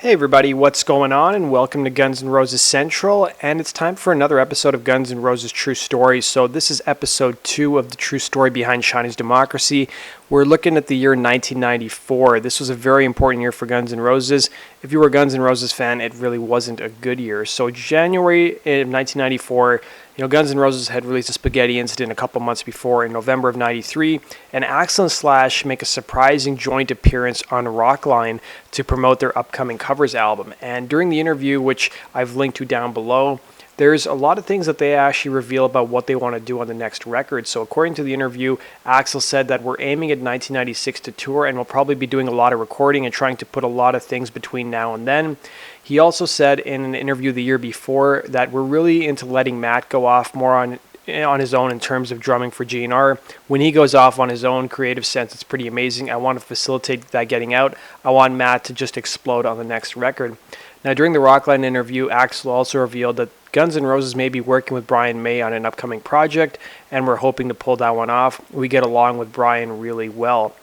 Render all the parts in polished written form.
Hey everybody, what's going on? And welcome to Guns N' Roses Central, and it's time for another episode of Guns N' Roses True Story. So this is episode 2 of the true story behind Chinese democracy. We're looking at the year 1994. This was a very important year for Guns N' Roses. If you were a Guns N' Roses fan, it really wasn't a good year. So January of 1994, Guns N' Roses had released a Spaghetti Incident a couple months before in November of 93, and Axl and Slash make a surprising joint appearance on Rockline to promote their upcoming covers album. And during the interview, which I've linked to down below, there's a lot of things that they actually reveal about what they want to do on the next record. So according to the interview, Axl said that we're aiming at 1996 to tour, and we'll probably be doing a lot of recording and trying to put a lot of things between now and then. He also said in an interview the year before that we're really into letting Matt go off more on his own in terms of drumming for GNR. When he goes off on his own creative sense, it's pretty amazing. I want to facilitate that getting out. I want Matt to just explode on the next record. Now, during the Rockline interview, Axl also revealed that Guns N' Roses may be working with Brian May on an upcoming project, and we're hoping to pull that one off. We get along with Brian really well.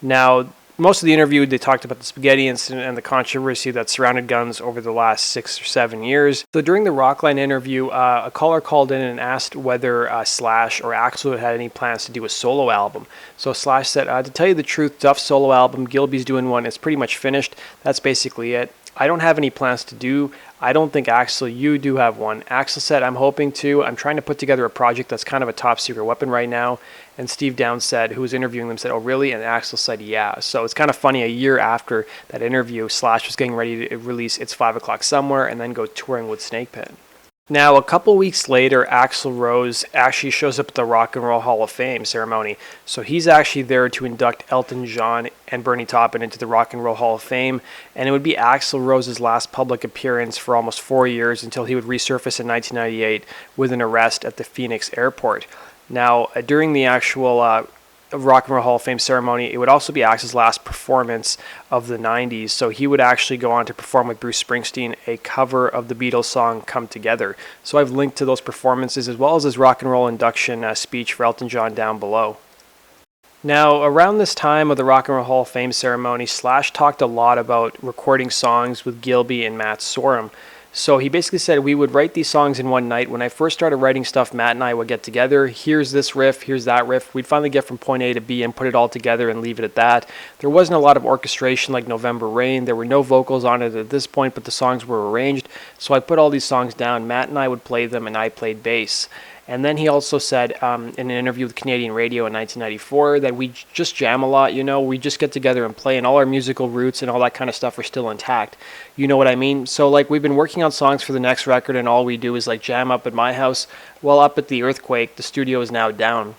Now, most of the interview, they talked about the Spaghetti Incident and the controversy that surrounded Guns over the last 6 or 7 years. So during the Rockline interview, a caller called in and asked whether Slash or Axl had any plans to do a solo album. So Slash said, to tell you the truth, Duff's solo album, Gilby's doing one, it's pretty much finished. That's basically it. I don't have any plans to do. I don't think, Axl, you do have one. Axl said, I'm hoping to. I'm trying to put together a project that's kind of a top secret weapon right now. And Steve Downes said, who was interviewing them, said, oh, really? And Axl said, yeah. So it's kind of funny, a year after that interview, Slash was getting ready to release It's 5 O'Clock Somewhere and then go touring with Snake Pit. Now, a couple weeks later, Axl Rose actually shows up at the Rock and Roll Hall of Fame ceremony. So he's actually there to induct Elton John and Bernie Taupin into the Rock and Roll Hall of Fame. And it would be Axl Rose's last public appearance for almost 4 years until he would resurface in 1998 with an arrest at the Phoenix airport. Now, during the actual Rock and Roll Hall of Fame ceremony, it would also be Axl's last performance of the 90s, so he would actually go on to perform with Bruce Springsteen a cover of the Beatles song Come Together. So I've linked to those performances as well as his rock and roll induction speech for Elton John down below. Now, around this time of the Rock and Roll Hall of Fame ceremony, Slash talked a lot about recording songs with Gilby and Matt Sorum. So he basically said we would write these songs in one night. When I first started writing stuff, Matt and I would get together. Here's this riff, here's that riff. We'd finally get from point A to B and put it all together and leave it at that. There wasn't a lot of orchestration like November Rain. There were no vocals on it at this point, but the songs were arranged. So I put all these songs down. Matt and I would play them, and I played bass. And then he also said in an interview with Canadian radio in 1994 that we just jam a lot, we just get together and play, and all our musical roots and all that kind of stuff are still intact. You know what I mean? So we've been working on songs for the next record, and all we do is jam up at my house. Well, up at the earthquake, the studio is now down.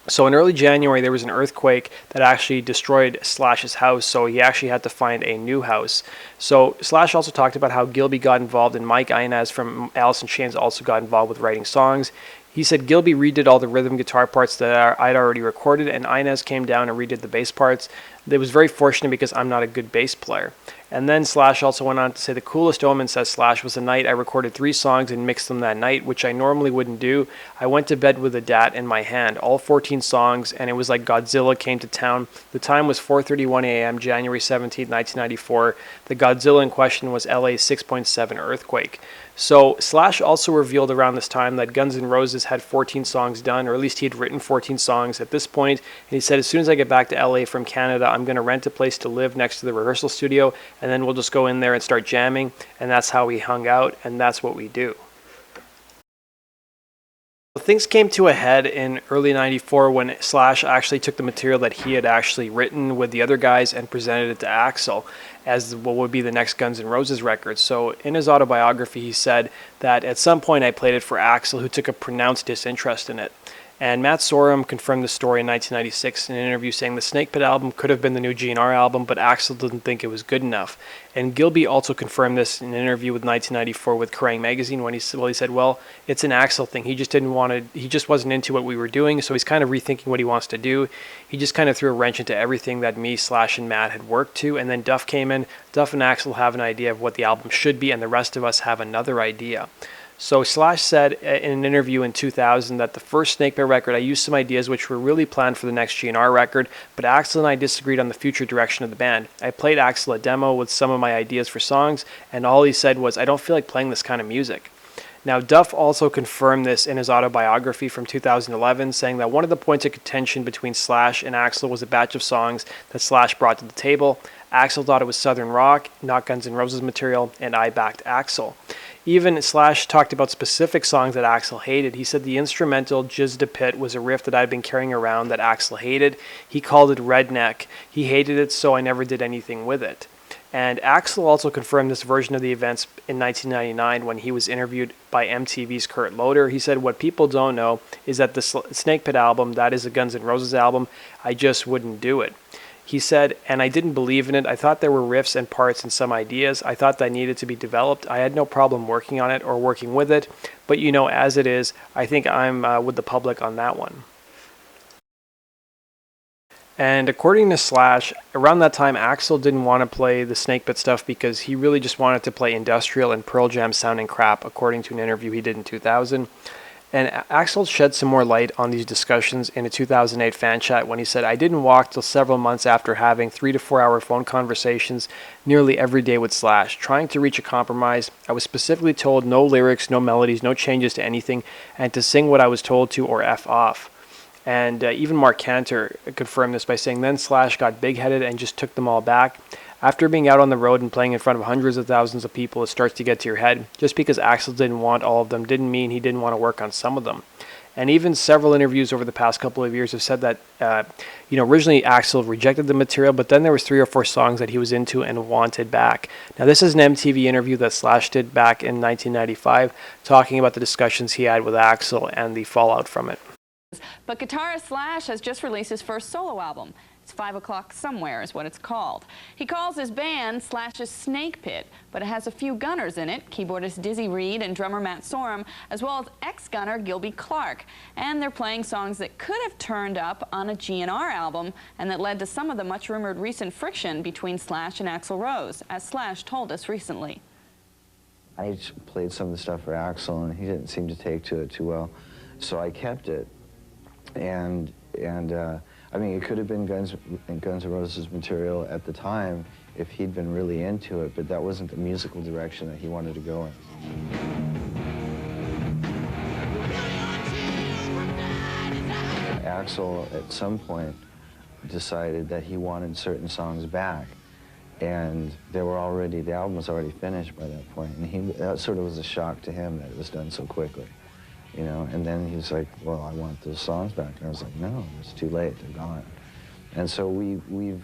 So in early January, there was an earthquake that actually destroyed Slash's house, so he actually had to find a new house. So Slash also talked about how Gilby got involved, and Mike Inez from Alice in Chains also got involved with writing songs. He said Gilby redid all the rhythm guitar parts that I'd already recorded, and Inez came down and redid the bass parts. It was very fortunate because I'm not a good bass player. And then Slash also went on to say the coolest omen, says Slash, was the night I recorded 3 songs and mixed them that night, which I normally wouldn't do. I went to bed with a DAT in my hand, all 14 songs, and it was like Godzilla came to town. The time was 4:31 a.m., January 17, 1994. The Godzilla in question was LA's 6.7 earthquake. So Slash also revealed around this time that Guns N' Roses had 14 songs done, or at least he had written 14 songs at this point. And he said, as soon as I get back to LA from Canada, I'm going to rent a place to live next to the rehearsal studio, and then we'll just go in there and start jamming. And that's how we hung out, and that's what we do. Things came to a head in early 94 when Slash actually took the material that he had actually written with the other guys and presented it to Axl as what would be the next Guns N' Roses record. So in his autobiography, he said that at some point I played it for Axl, who took a pronounced disinterest in it. And Matt Sorum confirmed the story in 1996 in an interview, saying the Snake Pit album could have been the new GNR album, but Axl didn't think it was good enough. And Gilby also confirmed this in an interview with 1994 with Kerrang! Magazine when he said, well, it's an Axl thing. He just wasn't into what we were doing, so he's kind of rethinking what he wants to do. He just kind of threw a wrench into everything that me, Slash, and Matt had worked to, and then Duff came in. Duff and Axl have an idea of what the album should be, and the rest of us have another idea. So Slash said in an interview in 2000 that the first Snakepit record, I used some ideas which were really planned for the next GNR record, but Axl and I disagreed on the future direction of the band. I played Axl a demo with some of my ideas for songs, and all he said was, I don't feel like playing this kind of music. Now, Duff also confirmed this in his autobiography from 2011, saying that one of the points of contention between Slash and Axl was a batch of songs that Slash brought to the table. Axl thought it was Southern rock, not Guns N' Roses material, and I backed Axl. Even Slash talked about specific songs that Axl hated. He said the instrumental Jizz da Pit was a riff that I'd been carrying around that Axl hated. He called it redneck. He hated it, so I never did anything with it. And Axl also confirmed this version of the events in 1999 when he was interviewed by MTV's Kurt Loder. He said, what people don't know is that the Snake Pit album, that is a Guns N' Roses album, I just wouldn't do it. He said, and I didn't believe in it. I thought there were riffs and parts and some ideas. I thought that needed to be developed. I had no problem working on it or working with it. But you know, as it is, I think I'm with the public on that one. And according to Slash, around that time, Axl didn't want to play the Snake Pit stuff because he really just wanted to play industrial and Pearl Jam sounding crap, according to an interview he did in 2000. And Axl shed some more light on these discussions in a 2008 fan chat when he said, I didn't walk till several months after having 3 to 4 hour phone conversations nearly every day with Slash, trying to reach a compromise. I was specifically told no lyrics, no melodies, no changes to anything, and to sing what I was told to or F off. And even Mark Cantor confirmed this by saying, then Slash got big-headed and just took them all back. After being out on the road and playing in front of hundreds of thousands of people, it starts to get to your head. Just because Axl didn't want all of them didn't mean he didn't want to work on some of them. And even several interviews over the past couple of years have said that, originally Axl rejected the material, but then there was 3 or 4 songs that he was into and wanted back. Now, this is an MTV interview that Slash did back in 1995, talking about the discussions he had with Axl and the fallout from it. But guitarist Slash has just released his first solo album. It's 5 O'Clock Somewhere is what it's called. He calls his band Slash's Snake Pit, but it has a few gunners in it, keyboardist Dizzy Reed and drummer Matt Sorum, as well as ex-gunner Gilby Clarke. And they're playing songs that could have turned up on a GNR album and that led to some of the much-rumored recent friction between Slash and Axl Rose, as Slash told us recently. I played some of the stuff for Axl, and he didn't seem to take to it too well, so I kept it. And I mean, it could have been Guns N' Roses material at the time if he'd been really into it, but that wasn't the musical direction that he wanted to go in. Axl, at some point, decided that he wanted certain songs back, and the album was already finished by that point, and that sort of was a shock to him that it was done so quickly. And then he was like, well, I want those songs back. And I was like, no, it's too late, they're gone. And so we've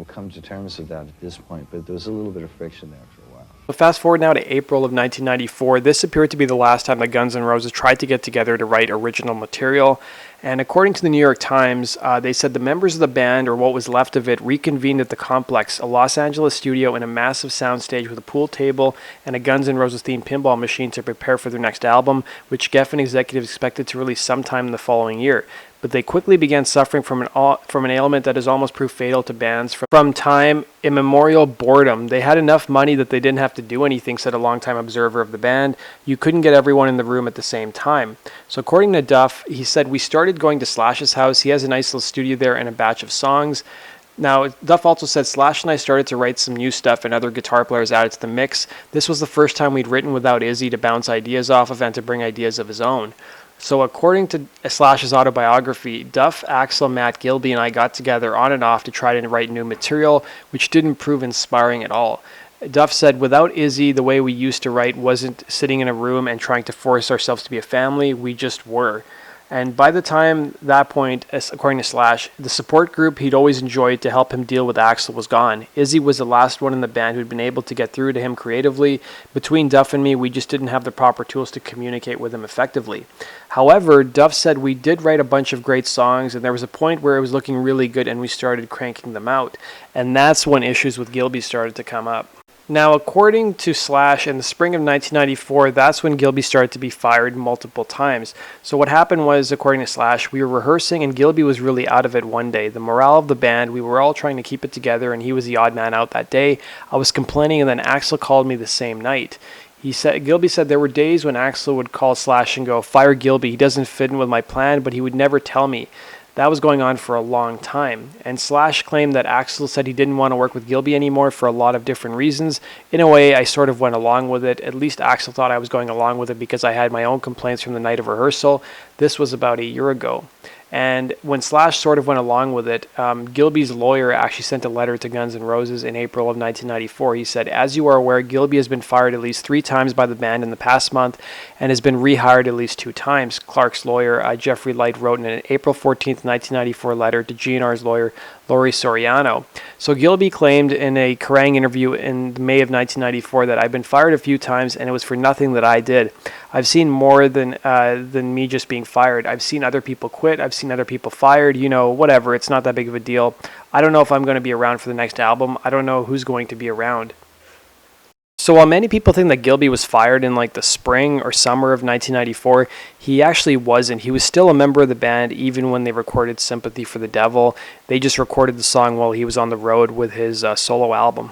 come to terms with that at this point, but there was a little bit of friction there for a while. But fast forward now to April of 1994, this appeared to be the last time the Guns N' Roses tried to get together to write original material. And according to the New York Times, they said the members of the band, or what was left of it, reconvened at the Complex, a Los Angeles studio in a massive soundstage with a pool table and a Guns N' Roses themed pinball machine to prepare for their next album, which Geffen executives expected to release sometime in the following year. But they quickly began suffering from an ailment that has almost proved fatal to bands from time immemorial: boredom. They had enough money that they didn't have to do anything, said a longtime observer of the band. You couldn't get everyone in the room at the same time. So according to Duff, he said, we started going to Slash's house. He has a nice little studio there and a batch of songs. Now, Duff also said Slash and I started to write some new stuff and other guitar players added to the mix. This was the first time we'd written without Izzy to bounce ideas off of and to bring ideas of his own. So according to Slash's autobiography, Duff, Axl, Matt, Gilby, and I got together on and off to try to write new material, which didn't prove inspiring at all. Duff said, without Izzy, the way we used to write wasn't sitting in a room and trying to force ourselves to be a family. We just were. And by the time that point, according to Slash, the support group he'd always enjoyed to help him deal with Axl was gone. Izzy was the last one in the band who'd been able to get through to him creatively. Between Duff and me, we just didn't have the proper tools to communicate with him effectively. However, Duff said we did write a bunch of great songs, and there was a point where it was looking really good and we started cranking them out. And that's when issues with Gilby started to come up. Now, according to Slash, in the spring of 1994, that's when Gilby started to be fired multiple times. So what happened was, according to Slash, we were rehearsing and Gilby was really out of it one day. The morale of the band, we were all trying to keep it together and he was the odd man out that day. I was complaining and then Axl called me the same night. Gilby said there were days when Axel would call Slash and go, "Fire Gilby, he doesn't fit in with my plan," but he would never tell me. That was going on for a long time. And Slash claimed that Axel said he didn't want to work with Gilby anymore for a lot of different reasons. In a way, I sort of went along with it. At least Axel thought I was going along with it because I had my own complaints from the night of rehearsal. This was about a year ago. And when Slash sort of went along with it, Gilby's lawyer actually sent a letter to Guns N' Roses in April of 1994. He said, "As you are aware, Gilby has been fired at least 3 times by the band in the past month and has been rehired at least 2 times. Clark's lawyer, Jeffrey Light, wrote in an April 14th, 1994 letter to GNR's lawyer, Laurie Soriano. So Gilby claimed in a Kerrang interview in May of 1994 that I've been fired a few times and it was for nothing that I did. I've seen more than me just being fired. I've seen other people quit. I've seen other people fired. Whatever. It's not that big of a deal. I don't know if I'm going to be around for the next album. I don't know who's going to be around." So while many people think that Gilby was fired in like the spring or summer of 1994, he actually wasn't. He was still a member of the band even when they recorded Sympathy for the Devil. They just recorded the song while he was on the road with his solo album.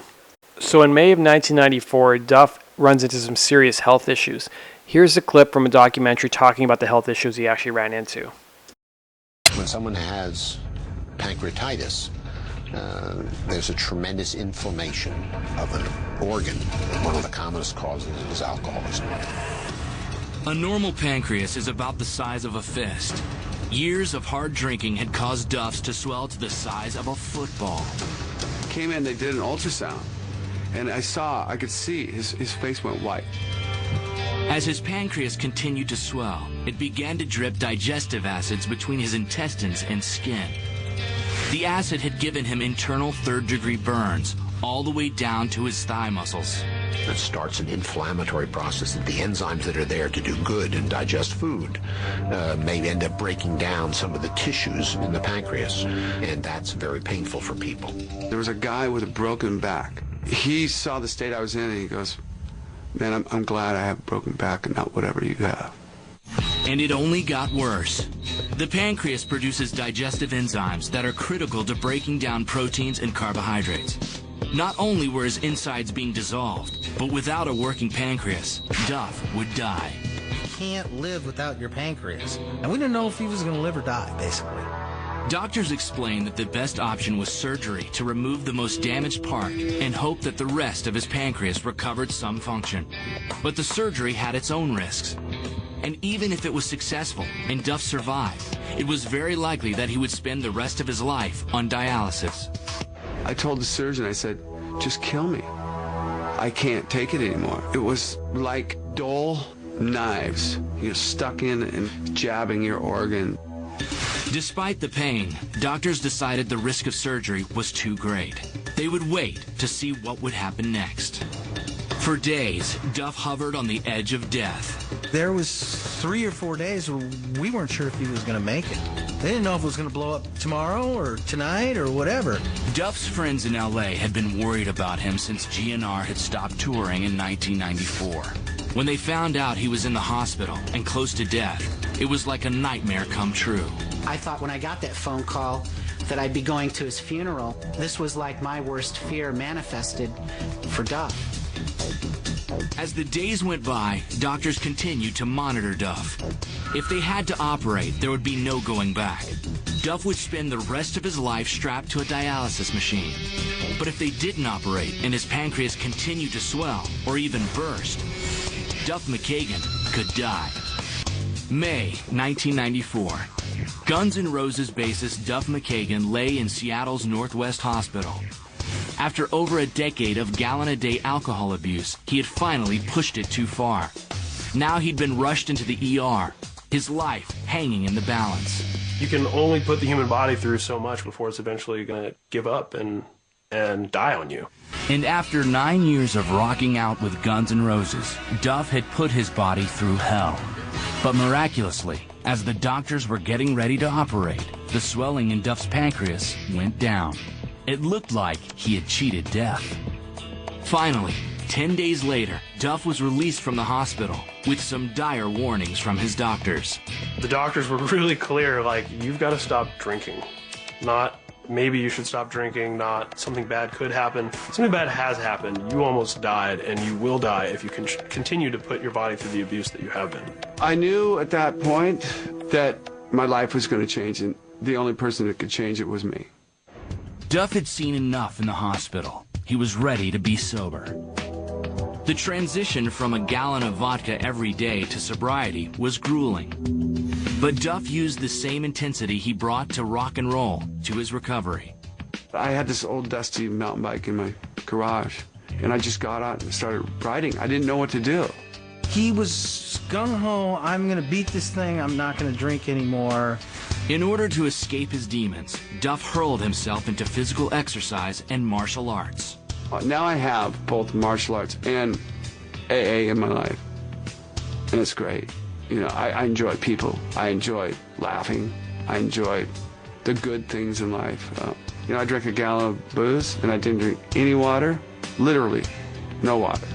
So in May of 1994, Duff runs into some serious health issues. Here's a clip from a documentary talking about the health issues he actually ran into. When someone has pancreatitis, there's a tremendous inflammation of an organ. One of the commonest causes is alcoholism. A normal pancreas is about the size of a fist. Years of hard drinking had caused Duff's to swell to the size of a football. Came in, they did an ultrasound, and I could see his face went white. As his pancreas continued to swell, it began to drip digestive acids between his intestines and skin. The acid had given him internal third-degree burns, all the way down to his thigh muscles. It starts an inflammatory process that the enzymes that are there to do good and digest food may end up breaking down some of the tissues in the pancreas, and that's very painful for people. There was a guy with a broken back. He saw the state I was in, and he goes, "Man, I'm glad I have a broken back and not whatever you have." And it only got worse. The pancreas produces digestive enzymes that are critical to breaking down proteins and carbohydrates. Not only were his insides being dissolved, but without a working pancreas, Duff would die. You can't live without your pancreas. And we didn't know if he was going to live or die, basically. Doctors explained that the best option was surgery to remove the most damaged part and hope that the rest of his pancreas recovered some function. But the surgery had its own risks. And even if it was successful and Duff survived, it was very likely that he would spend the rest of his life on dialysis. I told the surgeon, I said, "Just kill me. I can't take it anymore." It was like dull knives, stuck in and jabbing your organ. Despite the pain, doctors decided the risk of surgery was too great. They would wait to see what would happen next. For days, Duff hovered on the edge of death. There was 3 or 4 days where we weren't sure if he was going to make it. They didn't know if it was going to blow up tomorrow or tonight or whatever. Duff's friends in LA had been worried about him since GNR had stopped touring in 1994. When they found out he was in the hospital and close to death, it was like a nightmare come true. I thought when I got that phone call that I'd be going to his funeral. This was like my worst fear manifested for Duff. As the days went by, doctors continued to monitor Duff. If they had to operate, there would be no going back. Duff would spend the rest of his life strapped to a dialysis machine. But if they didn't operate and his pancreas continued to swell or even burst, Duff McKagan could die. May 1994. Guns N' Roses bassist Duff McKagan lay in Seattle's Northwest Hospital. After over a decade of gallon-a-day alcohol abuse, he had finally pushed it too far. Now he'd been rushed into the ER, his life hanging in the balance. You can only put the human body through so much before it's eventually going to give up and die on you. And after 9 years of rocking out with Guns N' Roses, Duff had put his body through hell. But miraculously, as the doctors were getting ready to operate, the swelling in Duff's pancreas went down. It looked like he had cheated death. Finally, 10 days later, Duff was released from the hospital with some dire warnings from his doctors. The doctors were really clear, like, you've got to stop drinking. Not maybe you should stop drinking, not something bad could happen. Something bad has happened. You almost died, and you will die if you can continue to put your body through the abuse that you have been. I knew at that point that my life was going to change, and the only person that could change it was me. Duff had seen enough in the hospital. He was ready to be sober. The transition from a gallon of vodka every day to sobriety was grueling. But Duff used the same intensity he brought to rock and roll to his recovery. I had this old dusty mountain bike in my garage, and I just got out and started riding. I didn't know what to do. He was gung-ho, I'm going to beat this thing, I'm not going to drink anymore. In order to escape his demons, Duff hurled himself into physical exercise and martial arts. Now I have both martial arts and AA in my life, and it's great. You know, I enjoy people. I enjoy laughing. I enjoy the good things in life. You know, I drank a gallon of booze, and I didn't drink any water, literally no water.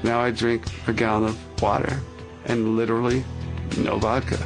Now I drink a gallon of water, and literally no vodka.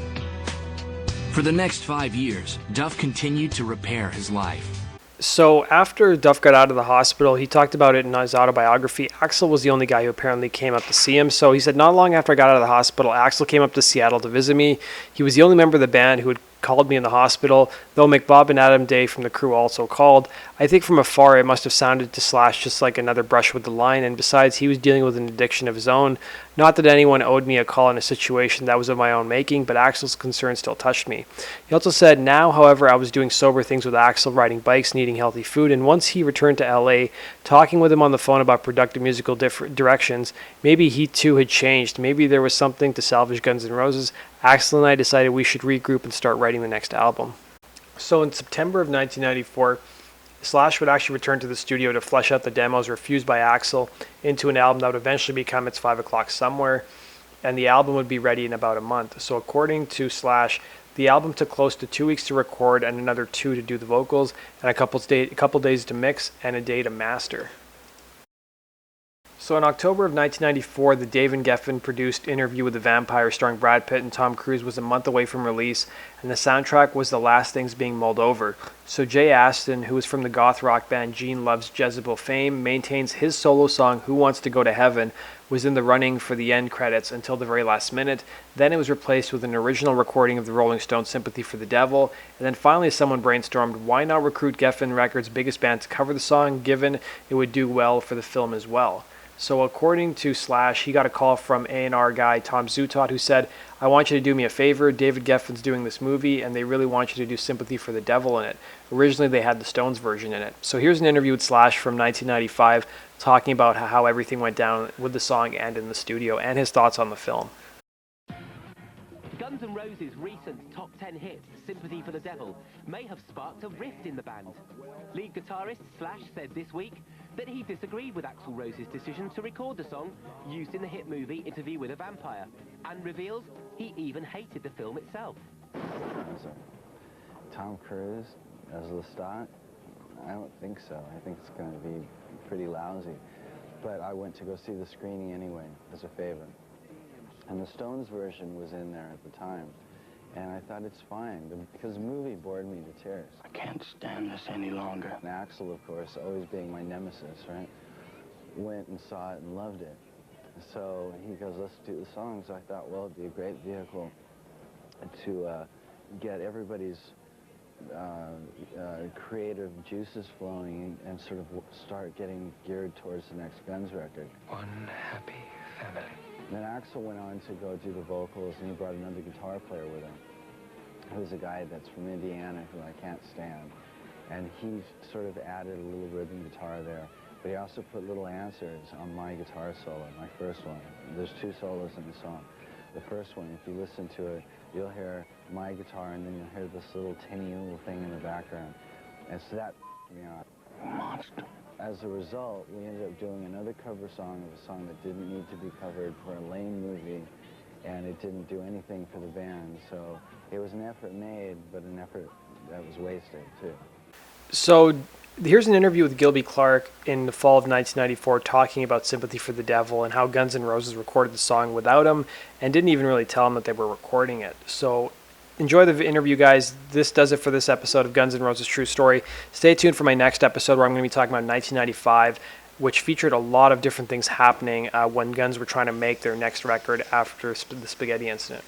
For the next 5 years, Duff continued to repair his life. So after Duff got out of the hospital, he talked about it in his autobiography. Axl was the only guy who apparently came up to see him. So he said, not long after I got out of the hospital, Axl came up to Seattle to visit me. He was the only member of the band who had called me in the hospital, though McBob and Adam Day from the crew also called. I think from afar it must have sounded to Slash just like another brush with the line, and besides, he was dealing with an addiction of his own. Not that anyone owed me a call in a situation that was of my own making, but Axl's concern still touched me. He also said, now, however, I was doing sober things with Axl, riding bikes and eating healthy food, and once he returned to LA, talking with him on the phone about productive musical directions, maybe he too had changed. Maybe there was something to salvage Guns N' Roses. Axl and I decided we should regroup and start writing the next album. So in September of 1994, Slash would actually return to the studio to flesh out the demos refused by Axl into an album that would eventually become It's 5 O'Clock Somewhere, and the album would be ready in about a month. So according to Slash, the album took close to 2 weeks to record and another 2 to do the vocals, and a couple days to mix and a day to master. So in October of 1994, the Dave and Geffen produced Interview with the Vampire starring Brad Pitt and Tom Cruise was a month away from release, and the soundtrack was the last things being mulled over. So Jay Aston, who is from the goth rock band Gene Loves Jezebel fame, maintains his solo song Who Wants to Go to Heaven was in the running for the end credits until the very last minute. Then it was replaced with an original recording of the Rolling Stones' Sympathy for the Devil, and then finally someone brainstormed, why not recruit Geffen Records' biggest band to cover the song, given it would do well for the film as well. So according to Slash, he got a call from A&R guy Tom Zutaut, who said, I want you to do me a favor. David Geffen's doing this movie, and they really want you to do Sympathy for the Devil in it. Originally, they had the Stones version in it. So here's an interview with Slash from 1995, talking about how everything went down with the song and in the studio, and his thoughts on the film. Guns N' Roses' recent top 10 hit, Sympathy for the Devil, may have sparked a rift in the band. Lead guitarist Slash said this week that he disagreed with Axl Rose's decision to record the song used in the hit movie Interview with a Vampire, and reveals he even hated the film itself. Tom Cruise as Lestat? I don't think so. I think it's going to be pretty lousy. But I went to go see the screening anyway, as a favor. And the Stones version was in there at the time. And I thought it's fine, because the movie bored me to tears. I can't stand this any longer. And Axl, of course, always being my nemesis, right, went and saw it and loved it. So he goes, let's do the songs. I thought, well, it'd be a great vehicle to get everybody's creative juices flowing and sort of start getting geared towards the next Guns record. One happy family. Then Axl went on to go do the vocals, and he brought another guitar player with him, who's a guy that's from Indiana who I can't stand. And he sort of added a little rhythm guitar there, but he also put little answers on my guitar solo, my first one. There's 2 solos in the song. The first one, if you listen to it, you'll hear my guitar, and then you'll hear this little tinny little thing in the background. And so that, you know, monster. As a result, we ended up doing another cover song of a song that didn't need to be covered for a lame movie, and it didn't do anything for the band. So it was an effort made, but an effort that was wasted, too. So here's an interview with Gilby Clarke in the fall of 1994 talking about Sympathy for the Devil and how Guns N' Roses recorded the song without him and didn't even really tell him that they were recording it. So enjoy the interview, guys. This does it for this episode of Guns N' Roses True Story. Stay tuned for my next episode where I'm going to be talking about 1995, which featured a lot of different things happening when Guns were trying to make their next record after the spaghetti incident.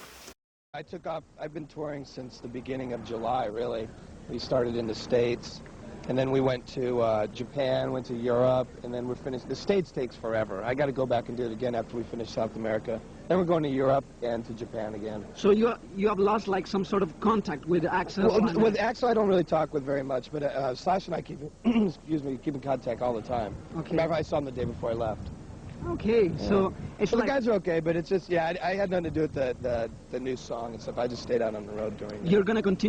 I took off. I've been touring since the beginning of July, really. We started in the States, and then we went to Japan, went to Europe, and then we're finished. The States takes forever. I got to go back and do it again after we finish South America. Then we're going to Europe and to Japan again. So you have lost like some sort of contact with Axel? Well, with Axel, I don't really talk with very much, but Slash and I keep keep in contact all the time. Okay. Remember, I saw him the day before I left. Okay, yeah. So it's so like... the guys are okay, but it's just, yeah, I had nothing to do with the new song and stuff. I just stayed out on the road during that. You're going to continue